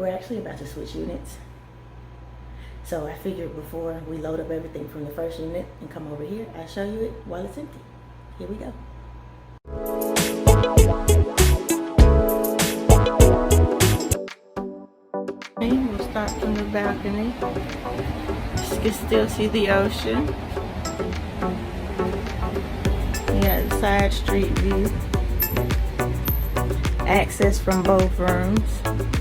we're actually about to switch units. So I figured before we load up everything from the first unit and come over here, I'll show you it while it's empty. Here we go. We'll start from the balcony. You can still see the ocean. You got the side street view. Access from both rooms.